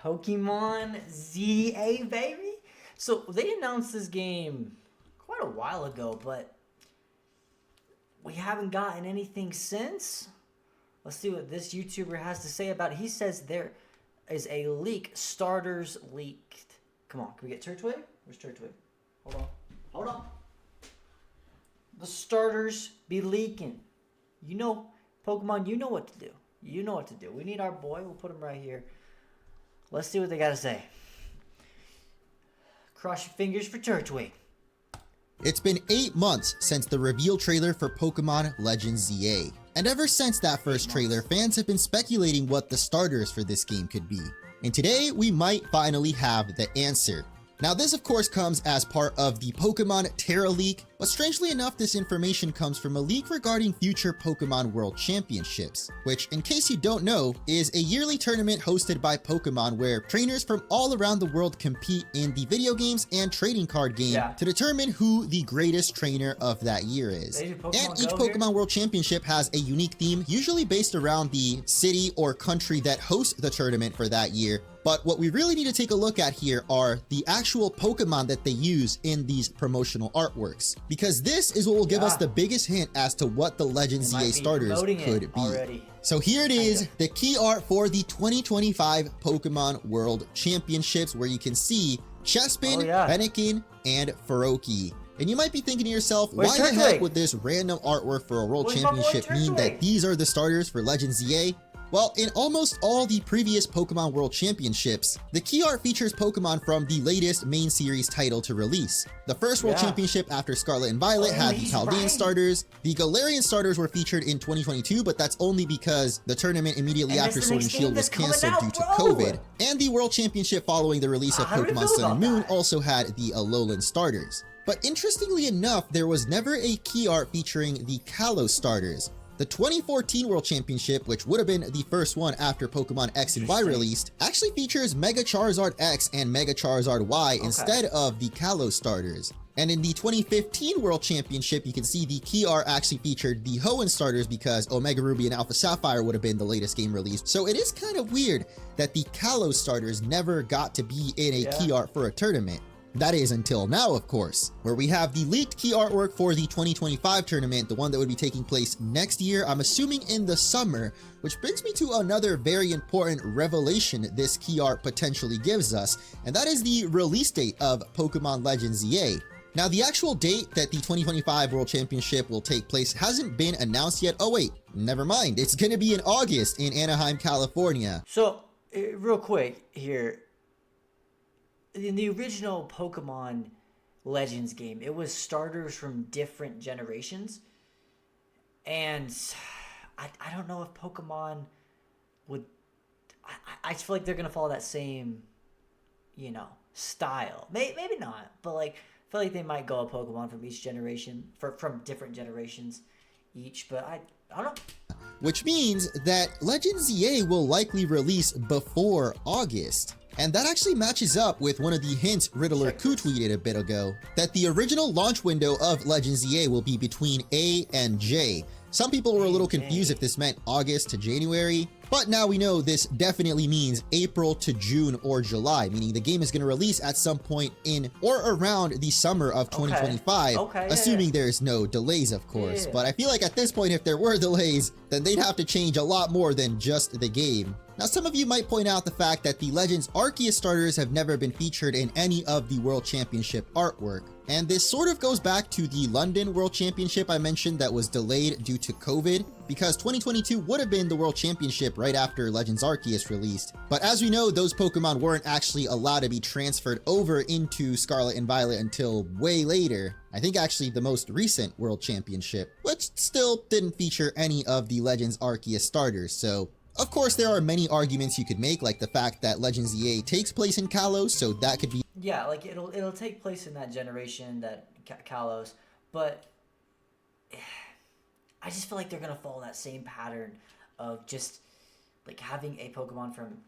Pokemon ZA, baby. So they announced this game quite a while ago, but we haven't gotten anything since. Let's see what this YouTuber has to say about it. He says there is a leak. Starters leaked. Come on, can we get Turtwig? Where's Turtwig? Hold on. The starters be leaking. You know, Pokemon, you know what to do. You know what to do. We need our boy. We'll put him right here. Let's see what they got to say. Cross your fingers for Turtwig. It's been 8 months since the reveal trailer for Pokemon Legends ZA. And ever since that first trailer, fans have been speculating what the starters for this game could be. And today, we might finally have the answer. Now this of course comes as part of the Pokemon Terra leak, but strangely enough this information comes from a leak regarding future Pokemon World Championships, which in case you don't know, is a yearly tournament hosted by Pokemon where trainers from all around the world compete in the video games and trading card game to determine who the greatest trainer of that year is. And each Pokemon World Championship has a unique theme, usually based around the city or country that hosts the tournament for that year. But what we really need to take a look at here are the actual Pokemon that they use in these promotional artworks, because this is what will give us the biggest hint as to what the Legends ZA starters could be. So here it is, the key art for the 2025 Pokemon World Championships, where you can see Chespin, Fennekin, and Faroki. And you might be thinking to yourself, why the heck would this random artwork for a World Championship mean that these are the starters for Legends ZA? Well, in almost all the previous Pokemon World Championships, the key art features Pokemon from the latest main series title to release. The first World Championship after Scarlet and Violet had the Chaldean starters. The Galarian starters were featured in 2022, but that's only because the tournament immediately after Sword and Shield was canceled due to COVID. And the World Championship following the release of Pokemon Sun and Moon also had the Alolan starters. But interestingly enough, there was never a key art featuring the Kalos starters. The 2014 World Championship, which would have been the first one after Pokemon X and Y released, actually features Mega Charizard X and Mega Charizard Y instead of the Kalos starters. And in the 2015 World Championship, you can see the key art actually featured the Hoenn starters because Omega Ruby and Alpha Sapphire would have been the latest game released. So it is kind of weird that the Kalos starters never got to be in a key art for a tournament. That is until now, of course, where we have the leaked key artwork for the 2025 tournament, the one that would be taking place next year, I'm assuming in the summer, which brings me to another very important revelation this key art potentially gives us, and that is the release date of Pokemon Legends ZA. Now, the actual date that the 2025 World Championship will take place hasn't been announced yet. Oh wait, never mind, it's gonna be in August in Anaheim, California. So, real quick here, in the original Pokemon Legends game, it was starters from different generations. And I don't know if Pokemon would... I just feel like they're going to follow that same, you know, style. Maybe not, but like, I feel like they might go a Pokemon from each generation, from different generations each, but I don't know. Which means that Legends ZA will likely release before August. And that actually matches up with one of the hints Riddler Ku tweeted a bit ago, that the original launch window of Legends ZA will be between A and J. Some people were a little confused if this meant August to January, but now we know this definitely means April to June or July, meaning the game is going to release at some point in or around the summer of 2025, assuming there's no delays, of course. But I feel like at this point, if there were delays, then they'd have to change a lot more than just the game. Now, some of you might point out the fact that the Legends Arceus starters have never been featured in any of the World Championship artwork. And this sort of goes back to the London World Championship I mentioned that was delayed due to COVID, because 2022 would have been the World Championship right after Legends Arceus released. But as we know, those Pokemon weren't actually allowed to be transferred over into Scarlet and Violet until way later. I think actually the most recent World Championship, which still didn't feature any of the Legends Arceus starters, so... Of course, there are many arguments you could make, like the fact that Legends ZA takes place in Kalos, so that could be... Yeah, like it'll take place in that generation, that Kalos, but I just feel like they're gonna follow that same pattern of just like having a Pokemon from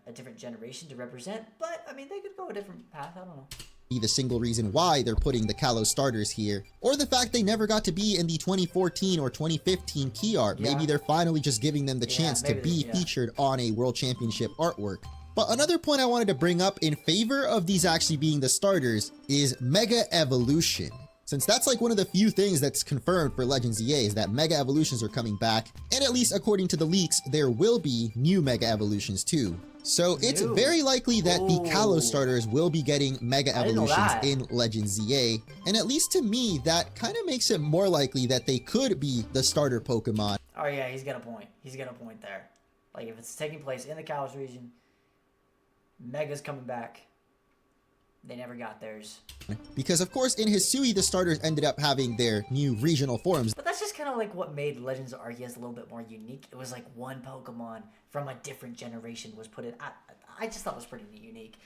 a different generation to represent. But I mean, they could go a different path. I don't know. The single reason why they're putting the Kalos starters here, or the fact they never got to be in the 2014 or 2015 key art. Maybe they're finally just giving them the chance to be featured on a World Championship artwork. But another point I wanted to bring up in favor of these actually being the starters is Mega Evolution. Since that's like one of the few things that's confirmed for Legends EA is that Mega Evolutions are coming back, and at least according to the leaks, there will be new Mega Evolutions too. So it's very likely that the Kalos starters will be getting Mega Evolutions in Legends EA, and at least to me, that kind of makes it more likely that they could be the starter Pokemon. Oh yeah, he's got a point. He's got a point there. Like if it's taking place in the Kalos region, Mega's coming back. They never got theirs. Because of course in Hisui the starters ended up having their new regional forms. But that's just kind of like what made Legends of Arceus a little bit more unique. It was like one Pokemon from a different generation was put in. I just thought it was pretty unique.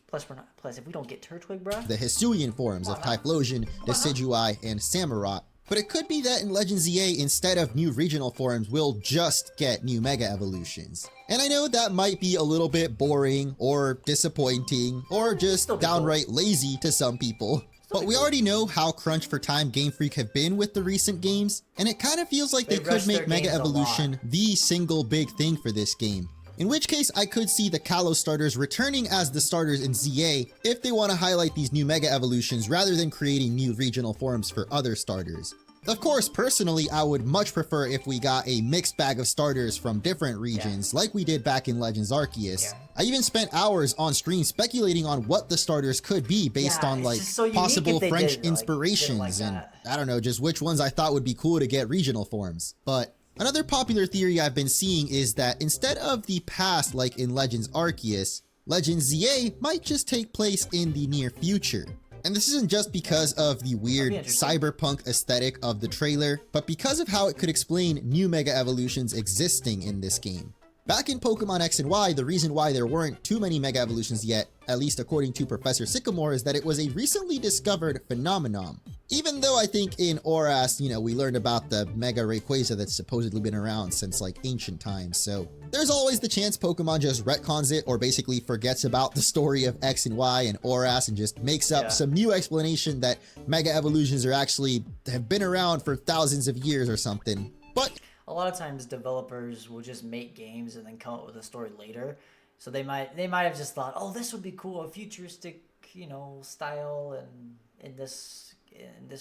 Plus if we don't get Turtwig, bro. The Hisuian forms of Typhlosion, Decidueye, and Samurott. But it could be that in Legends EA, instead of new regional forms, we'll just get new Mega Evolutions. And I know that might be a little bit boring, or disappointing, or just downright lazy to some people. But we already know how crunch for time Game Freak have been with the recent games, and it kind of feels like they could make Mega Evolution the single big thing for this game. In which case, I could see the Kalos starters returning as the starters in ZA if they want to highlight these new Mega Evolutions rather than creating new regional forms for other starters. Of course, personally, I would much prefer if we got a mixed bag of starters from different regions like we did back in Legends Arceus. I even spent hours on stream speculating on what the starters could be based on like possible French inspirations and I don't know, just which ones I thought would be cool to get regional forms. But another popular theory I've been seeing is that instead of the past like in Legends Arceus, Legends ZA might just take place in the near future. And this isn't just because of the weird cyberpunk aesthetic of the trailer, but because of how it could explain new Mega Evolutions existing in this game. Back in Pokemon X and Y, the reason why there weren't too many Mega Evolutions yet, at least according to Professor Sycamore, is that it was a recently discovered phenomenon. Even though I think in ORAS, you know, we learned about the Mega Rayquaza that's supposedly been around since like ancient times, so there's always the chance Pokemon just retcons it or basically forgets about the story of X and Y and ORAS and just makes up some new explanation that Mega Evolutions are actually have been around for thousands of years or something. But a lot of times developers will just make games and then come up with a story later. So they might have just thought, oh, this would be cool, a futuristic, you know, style and in this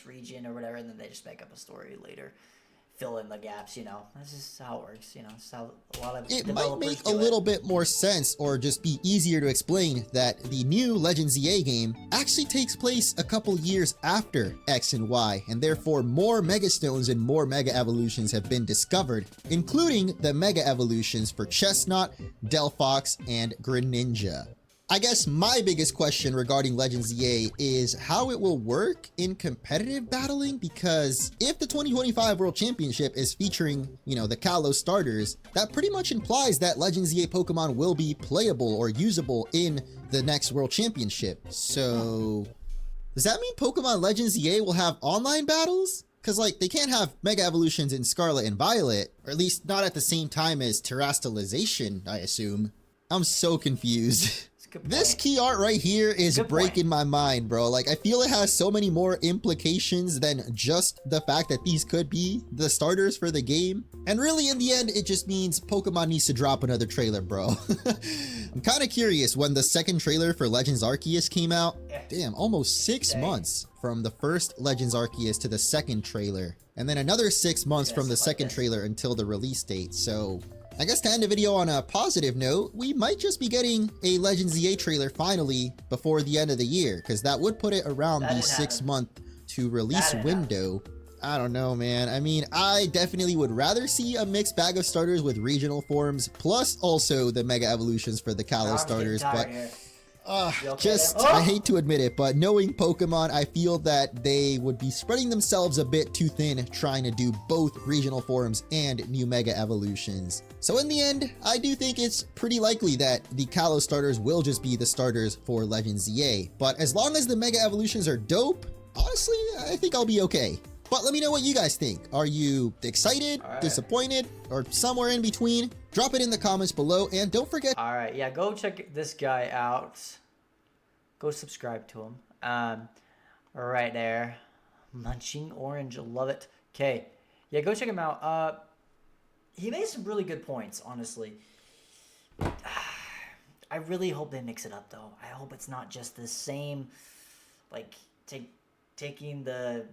region or whatever, and then they just make up a story later, fill in the gaps, you know. That's just how it works, you know. It's how a lot of it might make a little bit more sense or just be easier to explain that the new Legends EA game actually takes place a couple years after X and Y, and therefore more Mega Stones and more Mega Evolutions have been discovered, including the Mega Evolutions for Chestnut, Delphox, and Greninja. I guess my biggest question regarding Legends EA is how it will work in competitive battling, because if the 2025 World Championship is featuring, you know, the Kalos starters, that pretty much implies that Legends EA Pokemon will be playable or usable in the next World Championship. So does that mean Pokemon Legends EA will have online battles? Because like they can't have Mega Evolutions in Scarlet and Violet, or at least not at the same time as Terastallization, I assume. I'm so confused. This key art right here is breaking my mind, bro. Like, I feel it has so many more implications than just the fact that these could be the starters for the game. And really, in the end, it just means Pokemon needs to drop another trailer, bro. I'm kind of curious, when the second trailer for Legends Arceus came out, damn, almost 6 months from the first Legends Arceus to the second trailer. And then another 6 months from the second trailer until the release date, so I guess to end the video on a positive note, we might just be getting a Legends EA trailer finally before the end of the year, because that would put it around the 6 month to release window. I don't know, man. I mean, I definitely would rather see a mixed bag of starters with regional forms, plus also the Mega Evolutions for the Kalos starters, but I hate to admit it, but knowing Pokemon, I feel that they would be spreading themselves a bit too thin trying to do both regional forms and new Mega Evolutions. So in the end, I do think it's pretty likely that the Kalos starters will just be the starters for Legends EA, but as long as the Mega Evolutions are dope, honestly, I think I'll be okay. But let me know what you guys think. Are you excited, disappointed, or somewhere in between? Drop it in the comments below, and don't forget. Alright, yeah, go check this guy out. Go subscribe to him. Right there. Munching Orange, love it. Okay, yeah, go check him out. He made some really good points, honestly. I really hope they mix it up, though. I hope it's not just the same, like, taking the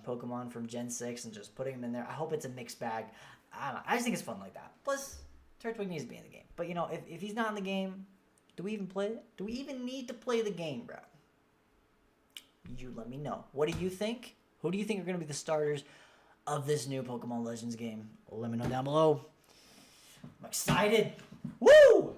Pokemon from Gen 6 and just putting them in there. I hope it's a mixed bag. I don't know. I just think it's fun like that. Plus, Turtwig needs to be in the game. But, you know, if he's not in the game, do we even play it? Do we even need to play the game, bro? You let me know. What do you think? Who do you think are going to be the starters of this new Pokemon Legends game? Let me know down below. I'm excited. Woo!